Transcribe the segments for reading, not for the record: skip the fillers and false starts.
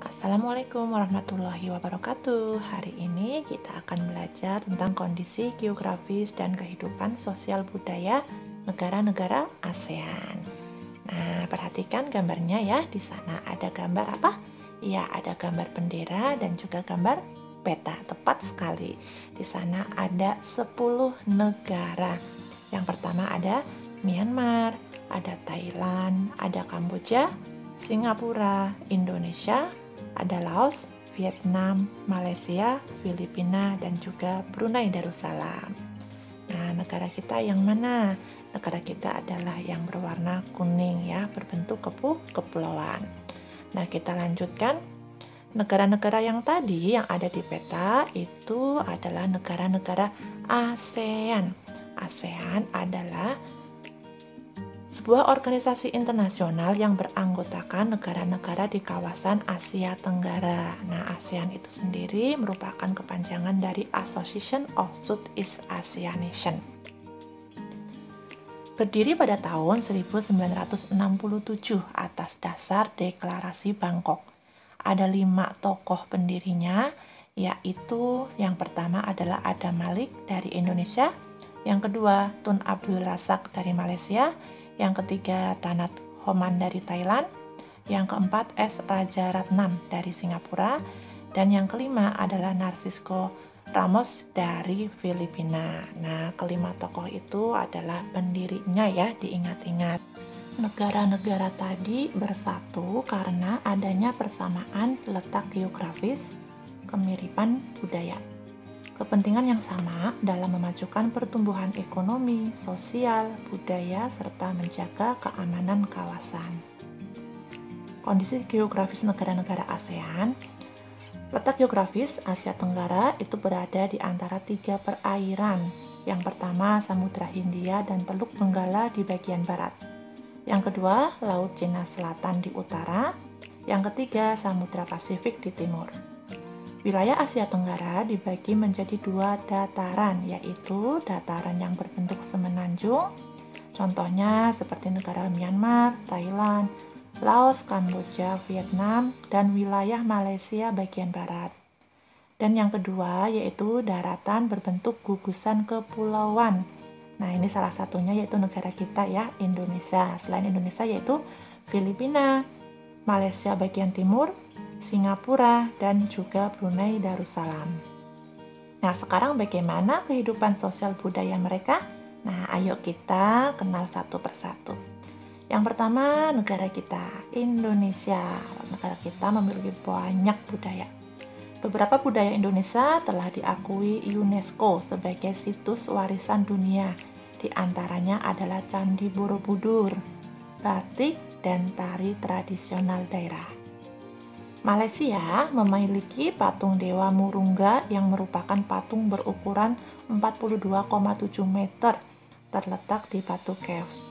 Assalamualaikum warahmatullahi wabarakatuh. Hari ini kita akan belajar tentang kondisi geografis dan kehidupan sosial budaya negara-negara ASEAN. Nah, perhatikan gambarnya ya. Di sana ada gambar apa? Ya, ada gambar bendera dan juga gambar peta. Tepat sekali. Di sana ada 10 negara. Yang pertama ada Myanmar, ada Thailand, ada Kamboja, Singapura, Indonesia, ada Laos, Vietnam, Malaysia, Filipina, dan juga Brunei Darussalam. Nah, negara kita yang mana? Negara kita adalah yang berwarna kuning ya, berbentuk kepulauan. Nah, kita lanjutkan. Negara-negara yang tadi yang ada di peta itu adalah negara-negara ASEAN. ASEAN adalah sebuah organisasi internasional yang beranggotakan negara-negara di kawasan Asia Tenggara. Nah, ASEAN itu sendiri merupakan kepanjangan dari Association of Southeast Asia Nations. Berdiri pada tahun 1967 atas dasar Deklarasi Bangkok. Ada 5 tokoh pendirinya, yaitu yang pertama adalah Adam Malik dari Indonesia, yang kedua Tun Abdul Razak dari Malaysia, yang ketiga Tanat Homan dari Thailand, yang keempat S. Rajaratnam dari Singapura, dan yang kelima adalah Narcisco Ramos dari Filipina. Nah, kelima tokoh itu adalah pendirinya ya, diingat-ingat. Negara-negara tadi bersatu karena adanya persamaan letak geografis, kemiripan budaya, kepentingan yang sama dalam memajukan pertumbuhan ekonomi, sosial, budaya, serta menjaga keamanan kawasan. Kondisi geografis negara-negara ASEAN. Letak geografis Asia Tenggara itu berada di antara 3 perairan. Yang pertama, Samudra Hindia dan Teluk Benggala di bagian barat. Yang kedua, Laut Cina Selatan di utara. Yang ketiga, Samudra Pasifik di timur. Wilayah Asia Tenggara dibagi menjadi 2 dataran, yaitu dataran yang berbentuk semenanjung, contohnya seperti negara Myanmar, Thailand, Laos, Kamboja, Vietnam, dan wilayah Malaysia bagian barat. Dan yang kedua yaitu daratan berbentuk gugusan kepulauan. Nah, ini salah satunya yaitu negara kita ya, Indonesia. Selain Indonesia yaitu Filipina, Malaysia bagian timur, Singapura, dan juga Brunei Darussalam. Nah, sekarang bagaimana kehidupan sosial budaya mereka? Nah, ayo kita kenal satu persatu. Yang pertama, negara kita, Indonesia. Negara kita memiliki banyak budaya. Beberapa budaya Indonesia telah diakui UNESCO sebagai situs warisan dunia. Di antaranya adalah Candi Borobudur, batik, dan tari tradisional daerah. Malaysia memiliki patung Dewa Murungga yang merupakan patung berukuran 42,7 meter terletak di Batu Caves.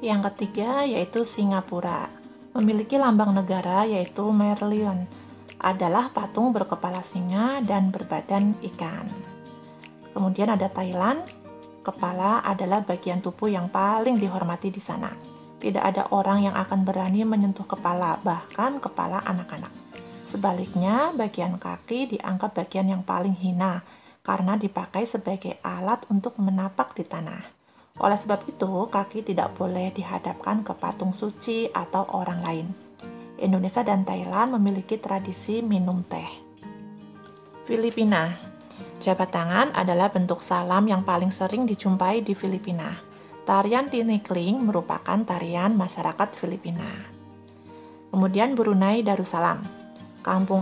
Yang ketiga yaitu Singapura, memiliki lambang negara yaitu Merlion, adalah patung berkepala singa dan berbadan ikan. Kemudian ada Thailand, kepala adalah bagian tubuh yang paling dihormati di sana. Tidak ada orang yang akan berani menyentuh kepala, bahkan kepala anak-anak. Sebaliknya, bagian kaki dianggap bagian yang paling hina karena dipakai sebagai alat untuk menapak di tanah. Oleh sebab itu, kaki tidak boleh dihadapkan ke patung suci atau orang lain. Indonesia dan Thailand memiliki tradisi minum teh. Filipina. Jabat tangan adalah bentuk salam yang paling sering dijumpai di Filipina. Tarian tinikling merupakan tarian masyarakat Filipina. Kemudian Brunei Darussalam. Kampung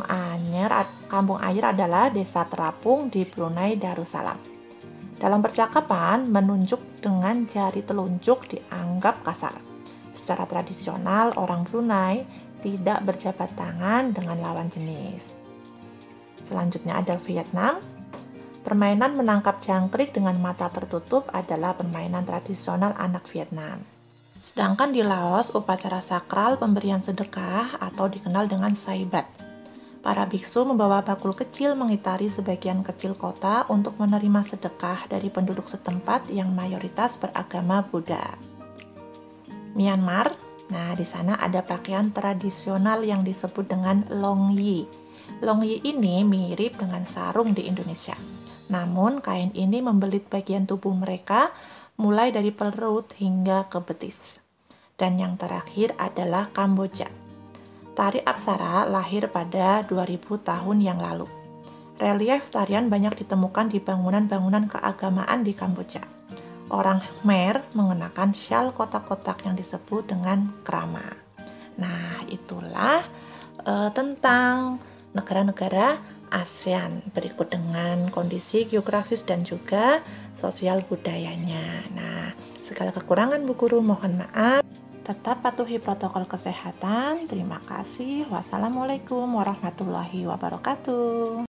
Air adalah desa terapung di Brunei Darussalam. Dalam percakapan, menunjuk dengan jari telunjuk dianggap kasar. Secara tradisional, orang Brunei tidak berjabat tangan dengan lawan jenis. Selanjutnya ada Vietnam. Permainan menangkap jangkrik dengan mata tertutup adalah permainan tradisional anak Vietnam. Sedangkan di Laos, upacara sakral pemberian sedekah atau dikenal dengan Saibat. Para biksu membawa bakul kecil mengitari sebagian kecil kota untuk menerima sedekah dari penduduk setempat yang mayoritas beragama Buddha. Myanmar Nah, di sana ada pakaian tradisional yang disebut dengan longyi. Longyi ini mirip dengan sarung di Indonesia. Namun, kain ini membelit bagian tubuh mereka mulai dari perut hingga ke betis. Dan yang terakhir adalah Kamboja. Tari Apsara lahir pada 2000 tahun yang lalu. Relief tarian banyak ditemukan di bangunan-bangunan keagamaan di Kamboja. Orang Khmer mengenakan syal kotak-kotak yang disebut dengan krama. Nah, itulah tentang negara-negara ASEAN berikut dengan kondisi geografis dan juga sosial budayanya. Nah, segala kekurangan Bu Guru mohon maaf. Tetap patuhi protokol kesehatan. Terima kasih. Wassalamualaikum warahmatullahi wabarakatuh.